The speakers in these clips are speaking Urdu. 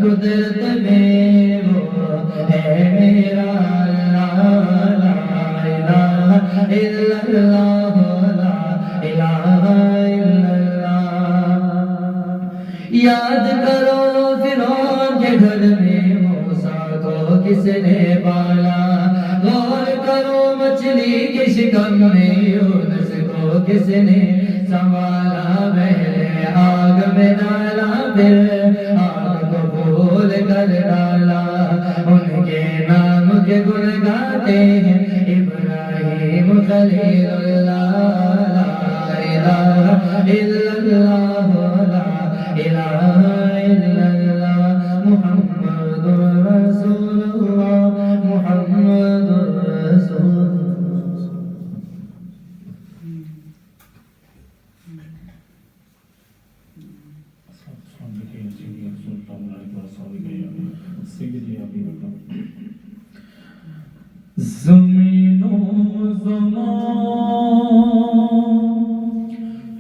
قدرت میں وہ ہے میرا اللہ، لا الہ الا اللہ، لا الہ الا اللہ۔ یاد کرو فرعون کے گھر میں موسیٰ کو کس نے پالا، غور کرو مچھلی کے شکم میں یونس کو کس نے سنبھالا، پہلے آگ میں ڈالا پھر آگ کو پھول کر ڈالا، ان کے نام کے گن گاتے ہیں ابراہیم خلیل اللہ، لا الہ الا اللہ، لا الہ الا اللہ، محمد رسول اللہ، محمد رسول اللہ۔ زمین و زمان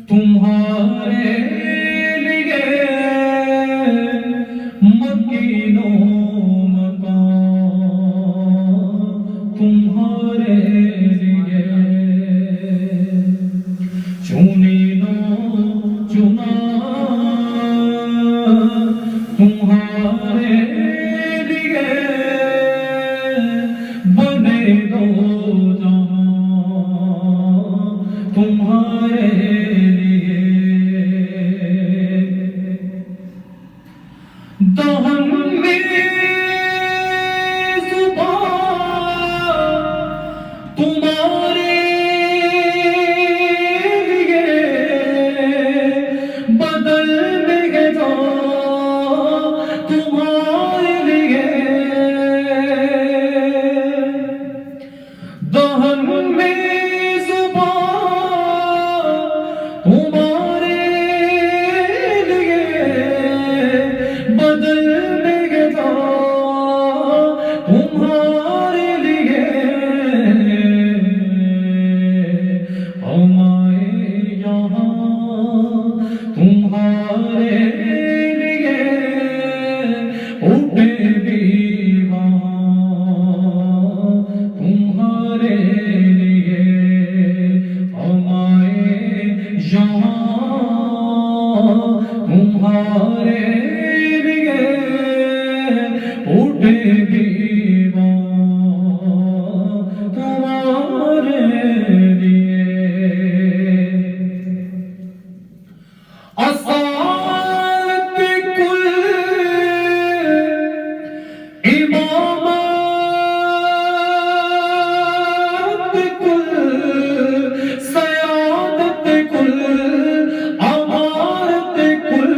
تمہارے لیے، مکین و مکان تمہارے لیے، چنین و چنا تمہارے لیے، بنے دو جہاں تمہارے لیے، دہن میں زبان تمہارے لیے، بدل میں جان تمہارے لیے، دہن میں زبان تمہارے لیے، بدل میں جان تمہارے لیے، ہمارے یہاں تمہارے لیے، اٹھے بھی وہاں تمہارے لیے، ہمارے یہاں تمہارے لیے، اٹھے بھی وہاں تمہارے لیے، اصالت کل امامت کل، سیادت کل، امارت کل،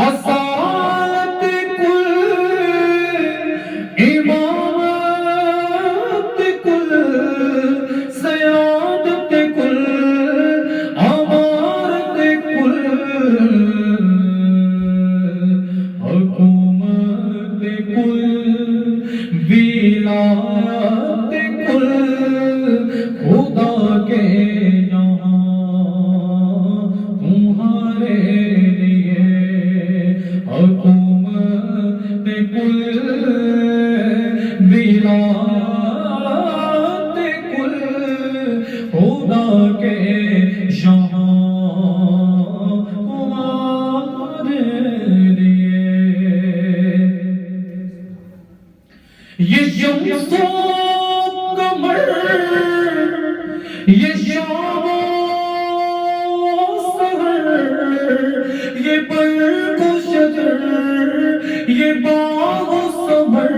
اصالت کل امامت کل، سیادت کل، امارت کل، حکومت کل، ولایت کل، خدا کے یہاں تمہارے لیے، حکومت کل، ولایت کل، خدا کے یہاں تمہارے لیے، یہ شمس و قمر، یہ شام و سحر، یہ برق و شجر، یہ باغ و ثمر،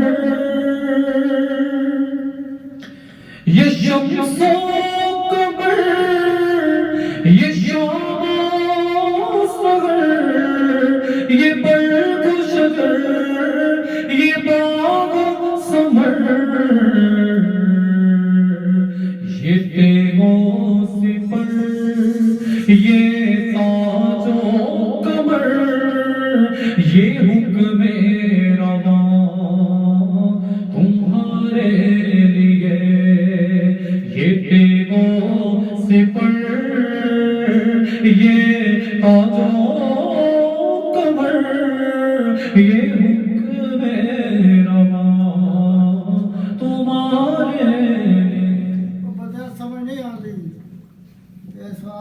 یہ شمس و قمر، یہ شام و سحر، یہ برق و شجر، یہ باغ و ثمر، یہ تیغ و سپر، یہ تاج و کمر، یہ حکم رواں تمہارے لیے، یہ تیغ و سپر، یہ تاج و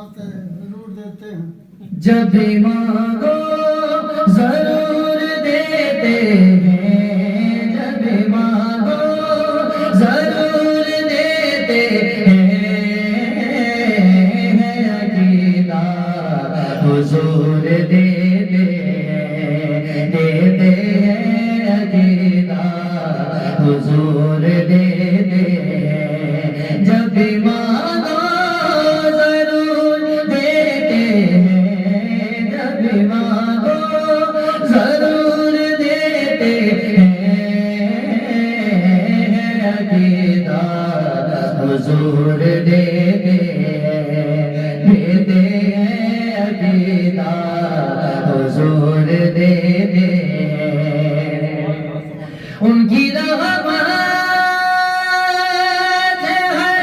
واسطے ضرور دیتے ہیں. جب بھی مانگو ضرور دیتے ہیں، جب بھی مانگو ضرور دیتے ہیں، عقیدہ حضور دیتے ہیں، دیتے ہیں عقیدہ حضور دیتے ہیں. جب بھی مانگو ضرور دیتے ہیں، جب بھی مانگو ضرور دیتے ہیں، عقیدہ حضور دیتے ہیں، دیتے ہیں عقیدہ حضور دیتے ہیں. ان کی رحمت ہے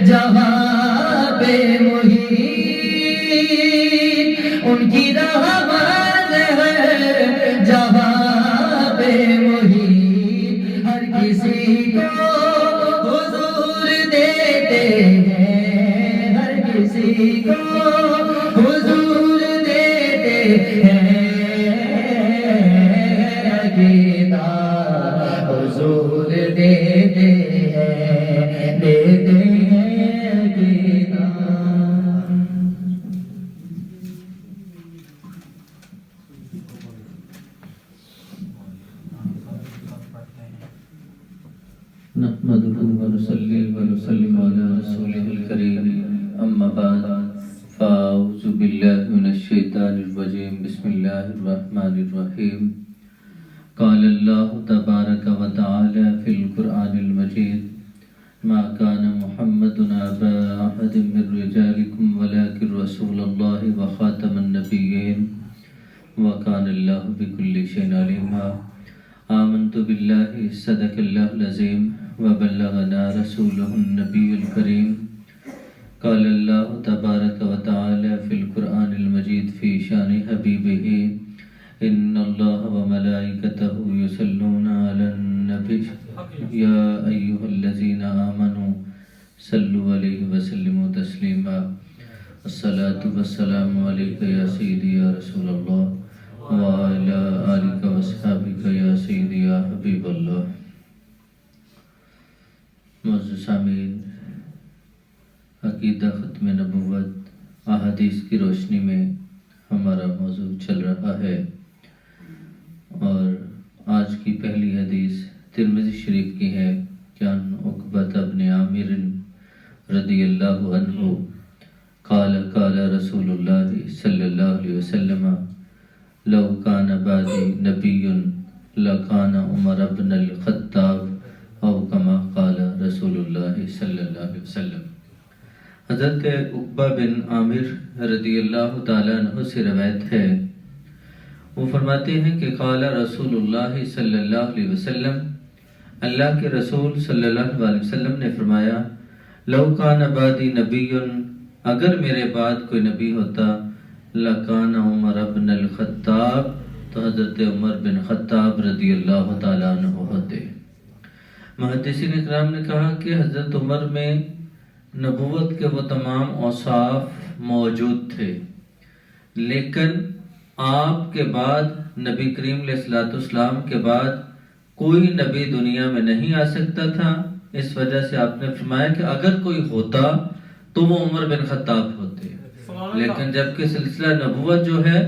جہاں پہ محیط، ان کی رحمت ہے جہاں پہ محیط. ہر کسی کو حضور دیتے ہیں، ہر کسی کو حضور دیتے ہیں، عقیدہ حضور دیتے ہیں، دیتے ہیں عقیدہ. نحمده ونصلي ونسلم على رسوله الكريم، أما بعد، فأعوذ بالله من الشيطان الرجيم. بسم الله الرحمن الرحيم. قال الله تبارك وتعالى في القرآن المجيد: ما كان محمد أبا أحد من رجالكم ولكن رسول الله وخاتم النبيين وكان الله بكل شيء عليما. آمنت بالله صدق الله العظيم وبلغنا رسوله النبي الكريم. قال الله تبارك وتعالى في القرآن المجيد في شان حبيبه: إن الله وملائكته يصلون على النبي يا أيها الذين آمنوا صلوا عليه وسلموا تسليما. الصلاة والسلام عليك يا سيدي يا رسول الله وعلى آلك وصحابك يا سيدي يا حبيب الله. معزز سامعین، عقیدہ ختم نبوت احادیث کی روشنی میں ہمارا موضوع چل رہا ہے، اور آج کی پہلی حدیث ترمذی شریف کی ہے کہ عن عقبۃ بن عامر رضی اللہ عنہ قال قال رسول اللہ صلی اللہ علیہ وسلم: لو کان بعدی نبی لکان عمر بن الخطاب او کما قال رسول اللہ صلی اللہ علیہ وسلم. حضرت عقبہ بن عامر رضی اللہ تعالیٰ عنہ سے روایت ہے، وہ فرماتے ہیں کہ قال رسول اللہ صلی اللہ علیہ وسلم، اللہ کے رسول صلی اللہ علیہ وسلم نے فرمایا: لو کان بعدی نبی، اگر میرے بعد کوئی نبی ہوتا، لکان عمر بن الخطاب، تو حضرت عمر بن خطاب رضی اللہ تعالیٰ عنہ ہوتے. محدثین اکرام نے کہا کہ حضرت عمر میں نبوت کے وہ تمام اوصاف موجود تھے، لیکن آپ کے بعد نبی کریم علیہ السلام کے بعد کوئی نبی دنیا میں نہیں آ سکتا تھا. اس وجہ سے آپ نے فرمایا کہ اگر کوئی ہوتا تو وہ عمر بن خطاب ہوتے، لیکن جبکہ سلسلہ نبوت جو ہے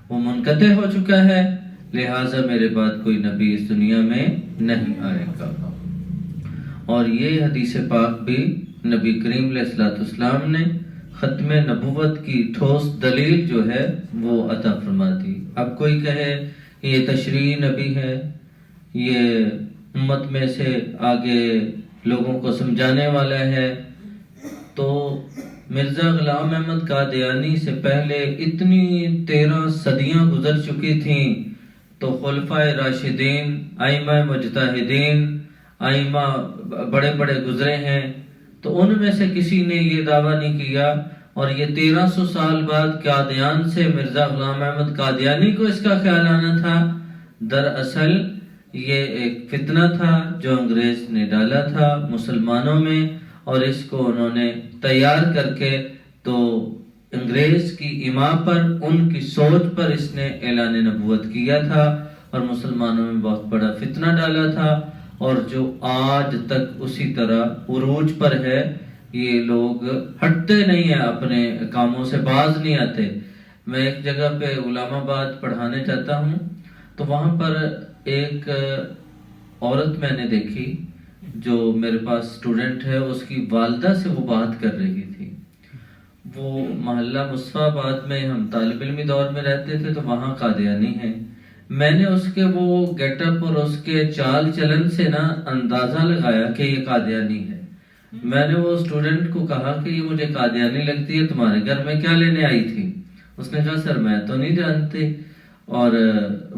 وہ منقطع ہو چکا ہے، لہٰذا میرے بعد کوئی نبی اس دنیا میں نہیں آئے گا. اور یہ حدیث پاک بھی نبی کریم علیہ السلام نے ختم نبوت کی ٹھوس دلیل جو ہے وہ عطا فرما دی. اب کوئی کہے یہ تشریعی نبی ہے، یہ امت میں سے آگے لوگوں کو سمجھانے والا ہے، تو مرزا غلام احمد قادیانی سے پہلے اتنی 13 صدیاں گزر چکی تھیں، تو خلفائے راشدین، ائمہ مجتہدین، ائمہ بڑے بڑے گزرے ہیں، تو ان میں سے کسی نے یہ دعویٰ نہیں کیا. اور یہ 1300 سال بعد قادیان سے مرزا غلام احمد قادیانی کو اس کا خیال آنا تھا. دراصل یہ ایک فتنہ تھا جو انگریز نے ڈالا تھا مسلمانوں میں، اور اس کو انہوں نے تیار کر کے تو انگریز کی ایما پر، ان کی سوچ پر اس نے اعلان نبوت کیا تھا اور مسلمانوں میں بہت بڑا فتنہ ڈالا تھا، اور جو آج تک اسی طرح عروج پر ہے۔ یہ لوگ ہٹتے نہیں ہیں، اپنے کاموں سے باز نہیں آتے۔ میں ایک جگہ پہ غلام آباد پڑھانے جاتا ہوں، تو وہاں پر ایک عورت میں نے دیکھی جو میرے پاس اسٹوڈنٹ ہے، اس کی والدہ سے وہ بات کر رہی تھی۔ وہ محلہ مصطفیٰ آباد میں ہم طالب علمی دور میں رہتے تھے، تو وہاں قادیانی ہیں۔ میں نے اس کے وہ گیٹ اپ اور اس کے چال چلن سے نا اندازہ لگایا کہ یہ قادیانی ہے۔ میں نے وہ اسٹوڈنٹ کو کہا کہ یہ مجھے قادیانی لگتی ہے، تمہارے گھر میں کیا لینے آئی تھی؟ اس نے کہا سر میں تو نہیں جانتی، اور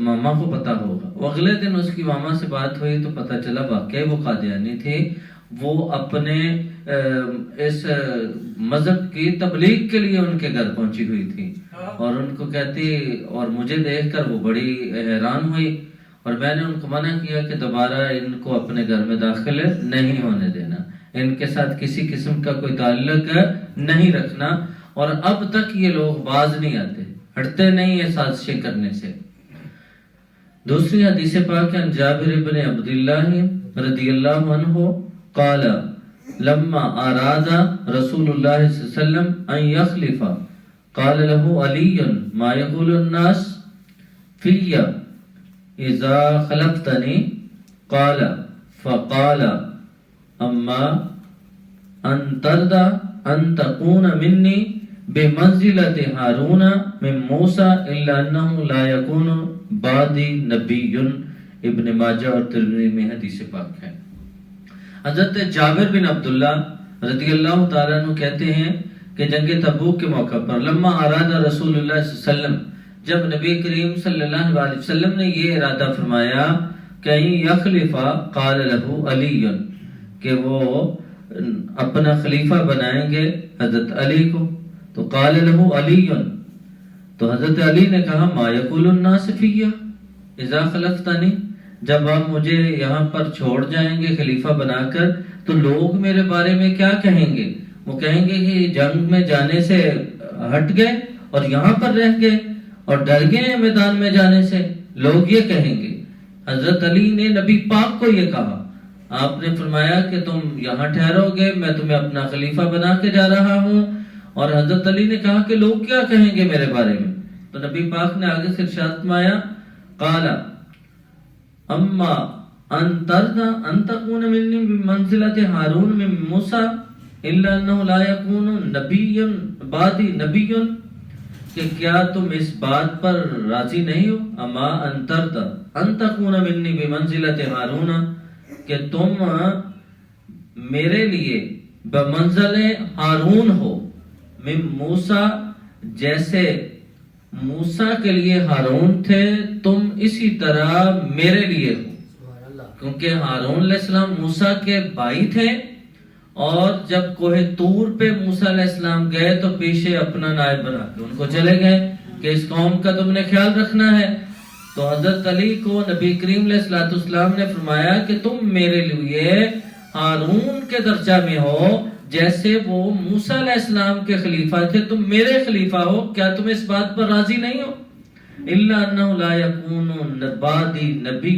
ماما کو پتا ہوگا۔ وہ اگلے دن اس کی ماما سے بات ہوئی تو پتا چلا واقعی وہ قادیانی تھی۔ وہ اپنے اس مذہب کی تبلیغ کے لیے ان کے گھر پہنچی ہوئی تھی، اور ان کو کہتی، اور مجھے دیکھ کر وہ بڑی حیران ہوئی، اور میں نے ان کو منع کیا کہ دوبارہ ان کو اپنے گھر میں داخل نہیں ہونے دینا، ان کے ساتھ کسی قسم کا کوئی تعلق نہیں رکھنا۔ اور اب تک یہ لوگ باز نہیں آتے، ہٹتے نہیں ہیں سازشیں کرنے سے۔ دوسری حدیث پاک ہے جابر بن عبداللہ رضی اللہ عنہ قال لما اراد رسول اللہ صلی اللہ علیہ وسلم ان يخلف قال له علی ما يقول الناس في اذا خلفتنی قال فقال اما ان ترضى ان تكون منی بمنزلت ہارون من موسیٰ الا انه لا يكون بعدی نبی۔ ابن ماجہ اور ترمذی میں حدیث پاک ہے۔ حضرت جابر بن عبداللہ رضی اللہ تعالیٰ عنہ کہتے ہیں کہ جنگ تبوک کے موقع پر لما اراد رسول اللہ صلی اللہ علیہ وسلم، جب نبی کریم صلی اللہ علیہ وسلم نے یہ ارادہ فرمایا کہ یخلفا قال له علی، کہ وہ اپنا خلیفہ بنائیں گے حضرت علی کو، تو قال له علی، تو حضرت علی نے کہا ما یقول الناس فی اذا خلفتنی، جب آپ مجھے یہاں پر چھوڑ جائیں گے خلیفہ بنا کر تو لوگ میرے بارے میں کیا کہیں گے؟ وہ کہیں گے کہ جنگ میں جانے سے ہٹ گئے اور یہاں پر رہ گئے اور ڈر گئے ہیں میدان میں جانے سے، لوگ یہ کہیں گے۔ حضرت علی نے نبی پاک کو یہ کہا، آپ نے فرمایا کہ تم یہاں ٹھہرو گے، میں تمہیں اپنا خلیفہ بنا کے جا رہا ہوں، اور حضرت علی نے کہا کہ لوگ کیا کہیں گے میرے بارے میں؟ تو نبی پاک نے آگے سے ارشاد فرمایا قال اما ان ترضى ان تكون مني بمنزلة هارون من موسى الا انه لا يكون نبيا بعدي نبي، کہ کیا تم اس بات پر راضی نہیں ہو، اما ان ترضى ان تكون مني بمنزلة هارون، کہ تم میرے لیے بمنزل ہارون ہو، من موسیٰ، جیسے موسیٰ کے لیے ہارون تھے تم اسی طرح میرے لیے ہو، کیونکہ ہارون علیہ السلام موسیٰ کے بھائی تھے، اور جب کوہ طور پہ موسیٰ علیہ السلام گئے تو پیچھے اپنا نائب بنا کے ان کو چلے گئے کہ اس قوم کا تم نے خیال رکھنا ہے۔ تو حضرت علی کو نبی کریم علیہ السلام نے فرمایا کہ تم میرے لیے ہارون کے درجہ میں ہو، جیسے وہ موسیٰ علیہ السلام کے خلیفہ تھے تم میرے خلیفہ ہو، کیا تم اس بات پر راضی نہیں ہو؟ الا انہ لا یکون بعدی نبی،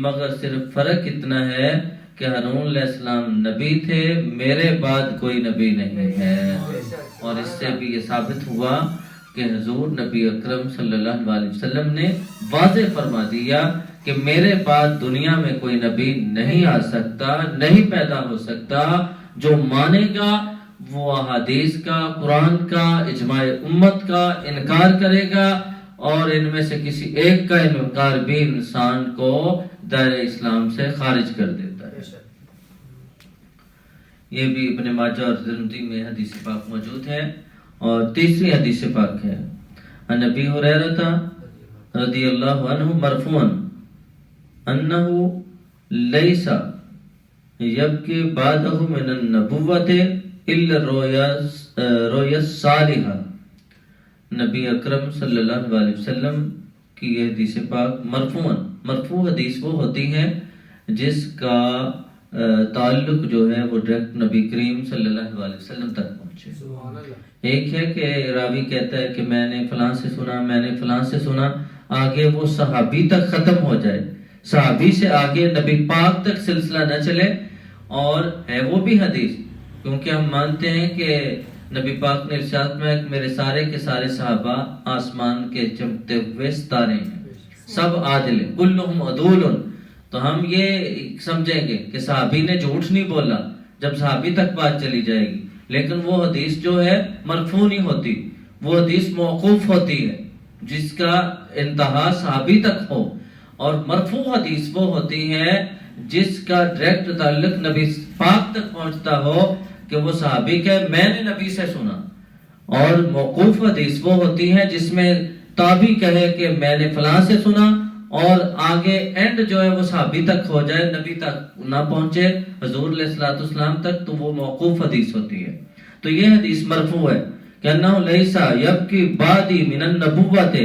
مگر صرف فرق اتنا ہے کہ ہارون علیہ السلام نبی تھے، میرے بعد کوئی نبی نہیں ہے۔ اور اس سے بھی یہ ثابت ہوا کہ حضور نبی اکرم صلی اللہ علیہ وسلم نے واضح فرما دیا کہ میرے بعد دنیا میں کوئی نبی نہیں آ سکتا، نہیں پیدا ہو سکتا۔ جو مانے گا وہ احادیث کا، قرآن کا، اجماع امت کا انکار کرے گا، اور ان میں سے کسی ایک کا انکار بھی انسان کو دائرہ اسلام سے خارج کر دیتا ہے۔ یہ بھی ابن ماجہ اور ترمذی میں حدیث پاک موجود ہے۔ اور تیسری حدیث پاک ہے عن ابی ہریرہ رضی اللہ عنہ مرفوعا انہ لیس یبکی بعدہ من النبوۃ الا الرؤیا الصالحہ۔ نبی اکرم صلی اللہ علیہ وسلم کی یہ حدیث پاک مرفوع حدیث وہ ہوتی ہے جس کا تعلق جو ہے وہ ڈائریکٹ نبی کریم صلی اللہ علیہ وسلم تک پہنچے۔ ایک ہے کہ راوی کہتا ہے کہ میں نے فلاں سے سنا، میں نے فلاں سے سنا، آگے وہ صحابی تک ختم ہو جائے، صحابی سے آگے نبی پاک تک سلسلہ نہ چلے، اور ہے وہ بھی حدیث، کیونکہ ہم مانتے ہیں کہ نبی پاک نے ارشاد میں کہ میرے سارے کے سارے صحابہ آسمان کے چمکتے ہوئے ستارے ہیں، سب عادل ہیں، کلہم عدول، تو ہم یہ سمجھیں گے کہ صحابی نے جھوٹ نہیں بولا جب صحابی تک بات چلی جائے گی، لیکن وہ حدیث جو ہے مرفوع نہیں ہوتی، وہ حدیث موقوف ہوتی ہے جس کا انتہا صحابی تک ہو، اور مرفوع حدیث وہ ہوتی ہے جس کا ڈائریکٹ تعلق نبی پاک تک پہنچتا ہو کہ وہ صحابی کہ میں نے نبی سے سنا، اور موقوف حدیث وہ ہوتی ہے جس میں تابعی کہے کہ میں نے فلاں سے سنا، اور آگے اینڈ جو ہے وہ صحابی تک ہو جائے، نبی تک نہ پہنچے حضور علیہ الصلوۃ والسلام تک، تو وہ موقوف حدیث ہوتی ہے۔ تو یہ حدیث مرفوع ہے کہ انہ لیسا یبکی بعدی من النبوت،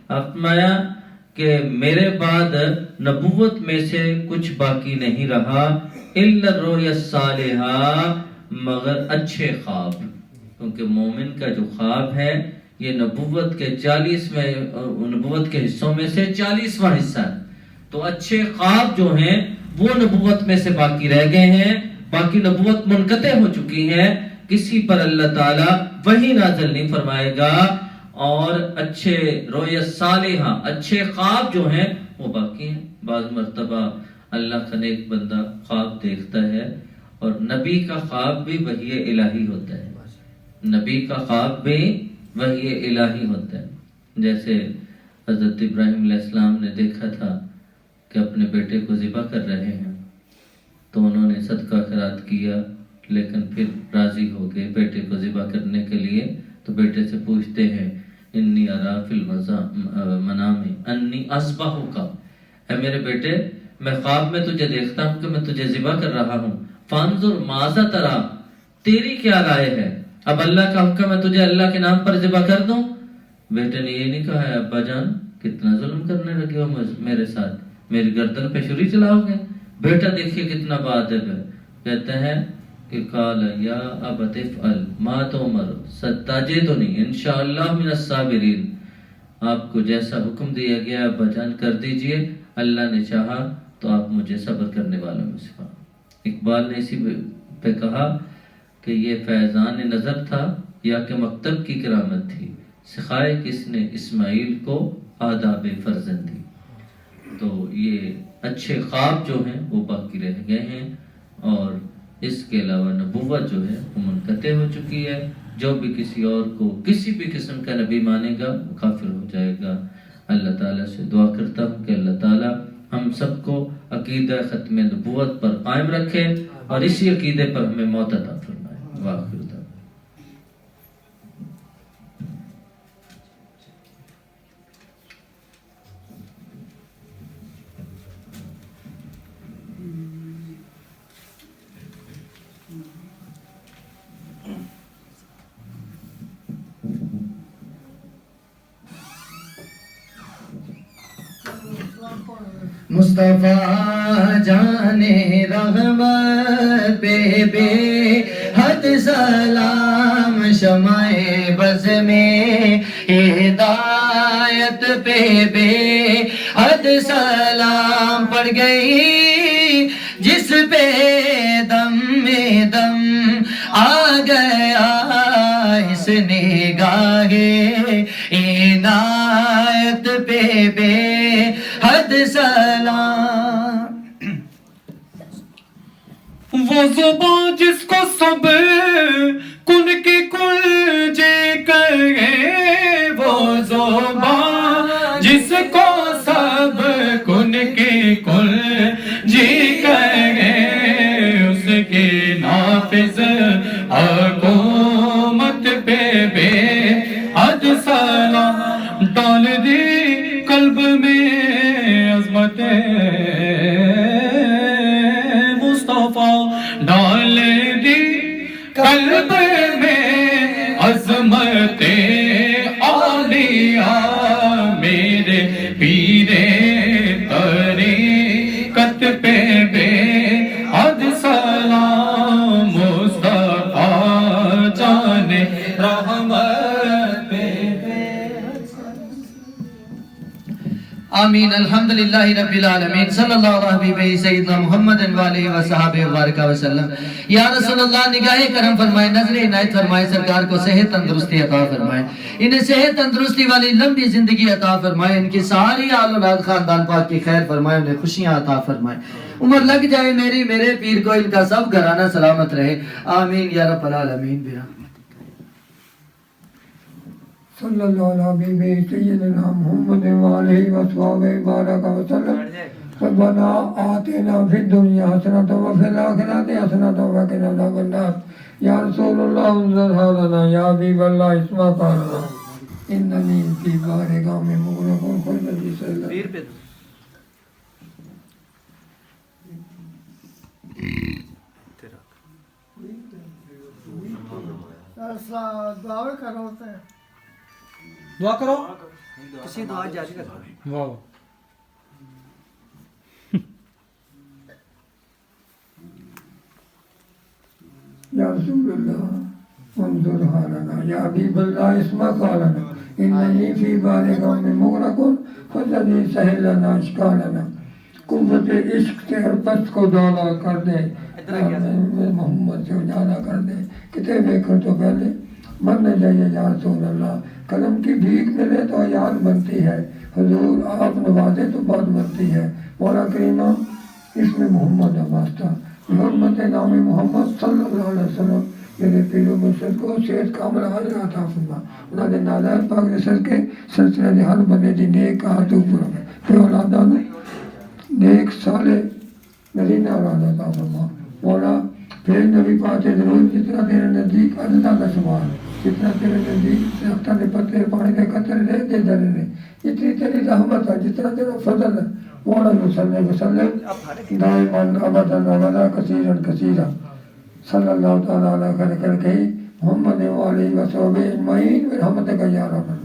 فرمایا کہ میرے بعد نبوت میں سے کچھ باقی نہیں رہا، الا الرؤیا الصالحہ، مگر اچھے خواب، کیونکہ مومن کا جو خواب ہے یہ نبوت کے 40ویں نبوت کے حصوں میں سے 40واں حصہ ہے، تو اچھے خواب جو ہیں وہ نبوت میں سے باقی رہ گئے ہیں، باقی نبوت منقطع ہو چکی ہے، کسی پر اللہ تعالیٰ وحی نازل نہیں فرمائے گا، اور اچھے رویا صالحہ، اچھے خواب جو ہیں وہ باقی ہیں۔ بعض مرتبہ اللہ کا نیک بندہ خواب دیکھتا ہے، اور نبی کا خواب بھی وحی الہی ہوتا ہے، نبی کا خواب بھی وحی الہی ہوتا ہے۔ جیسے حضرت ابراہیم علیہ السلام نے دیکھا تھا کہ اپنے بیٹے کو ذبح کر رہے ہیں، تو انہوں نے صدقہ خیرات کیا، لیکن پھر راضی ہو گئے بیٹے کو ذبح کرنے کے لیے، تو بیٹے سے پوچھتے ہیں انی ارا فی المنام انی اذبحک، اے میرے بیٹے میں خواب میں تجھے دیکھتا ہوں کہ میں تجھے ذبح کر رہا ہوں، فانظر ماذا ترا، تیری کیا رائے ہے، اب اللہ کا حکم ہے تجھے اللہ کے نام پر ذبح کر دوں؟ بیٹے نے یہ نہیں کہا ہے ابا جان کتنا ظلم کرنے لگے ہو میرے ساتھ، میری گردن پہ چھری چلاؤ گے؟ بیٹا دیکھیے کتنا بادب ہے، کہتے ہیں کہ قال یا ابت افعل ما تؤمر ستجدنی انشاءاللہ من الصابرین، آپ کو جیسا حکم دیا گیا ابا جان کر دیجئے، اللہ نے چاہا تو آپ مجھے صبر کرنے والوں میں سے پاؤ۔ اقبال نے اسی پہ کہا کہ یہ فیضان نظر تھا یا کہ مکتب کی کرامت تھی، سکھائے کس نے اسماعیل کو آداب فرزندی۔ تو یہ اچھے خواب جو ہیں وہ باقی رہ گئے ہیں، اور اس کے علاوہ نبوت جو ہے وہ منقطع ہو چکی ہے، جو بھی کسی اور کو کسی بھی قسم کا نبی مانے گا وہ کافر ہو جائے گا۔ اللہ تعالیٰ سے دعا کرتا ہوں کہ اللہ تعالیٰ ہم سب کو عقیدہ ختم نبوت پر قائم رکھے، اور اسی عقیدے پر ہمیں موت عطا فرمائے۔ وآخر دعوانا مصطفیٰ جان رحمت پہ بے حد سلام، شمع بز میں ہدایت پہ بے حد سلام، پڑ گئی جس پہ دم میں دم آ گیا اس نگاہ عنایت پہ بے حد سلام۔ وہ زبان جس کو سب کن کی کل جے کرے، وہ زبان جس کو سب کن کی کل جی کرے، اس کے نافذ حکومت پہ بے حد سلام، ڈال دی قلب میں عظمت مصطفیٰ، ڈال دی قلب آمین الحمدللہ رب العالمین صلی اللہ علیہ حبیبہ سیدنا محمد وآلہ وصحابہ وبارک وسلم. یا رسول اللہ نگاہ کرم فرمائے, نظر عنایت فرمائے, سرکار کو صحت تندرستی عطا فرمائے, انہیں صحت تندرستی والی لمبی زندگی عطا فرمائے, ان کی ساری آل اولاد خاندان پاک کی خیر فرمائے, انہیں خوشیاں عطا فرمائے, عمر لگ جائے میرے پیر کو, ان کا سب گھرانہ سلامت رہے. آمین یا رب العالمین. صلی اللہ علیہ حبیبہ سیدنا محمد وآلہ وصحبہ بارک وسلم. ربنا آتنا فی الدنیا حسنۃ وفی الآخرۃ حسنۃ وقنا عذاب النار. یا رسول اللہ انظر حالنا, یا حبیب اللہ اسمع قولنا, اننی فی بارک مغرق خلدی صلی اللہ. دعوے کرو ہوتے ہیں. دعا کرو. کسی دعا جاری کرو. واہ. یا رسول اللہ انظر حالنا, یا حبیب اللہ اسمع قولنا, اننی فی بارک مغرق خلدی سہل لنا اشکالنا. قوت عشق سے ہر پست کو دالا کر دے, محمد سے اجالا کر دے. کتے دیکھو تو پہلے مرنے جائیے یا رسول اللہ. قلم کی بھیک ملے تو یاد بنتی ہے, حضور آپ نوازے تو بات بنتی ہے. مولا کریمہ اس میں محمد واسطہ حرمت نام محمد صلی اللہ علیہ وسلم. میرے پیر و مرشد کو صحت کاملہ حاضر عطا فرما. انہوں نے نادر پاک رسل کے سلسلے دے ہر بندے دی نیک آتو پورا پہ اولادہ نے نیک سالے نرینہ اولاد عطا فرما. مولا پھر نبی پاتے ضرور جتنا تیرے نزدیک عددہ کا شمار, جتنا تیرے نزدیک درختوں کے پتے پانی کے قطرے رہ دے درے نے, اتنی تیری رحمت ہے, جتنا تیرا فضل ہے. مولا وسلم وسلم دائمان ابدا ابدا کثیرا کثیرا صلی اللہ تعالی علیہ خیر خلقہ محمد وآلہ وصحبہ اجمعین برحمتک یا رب.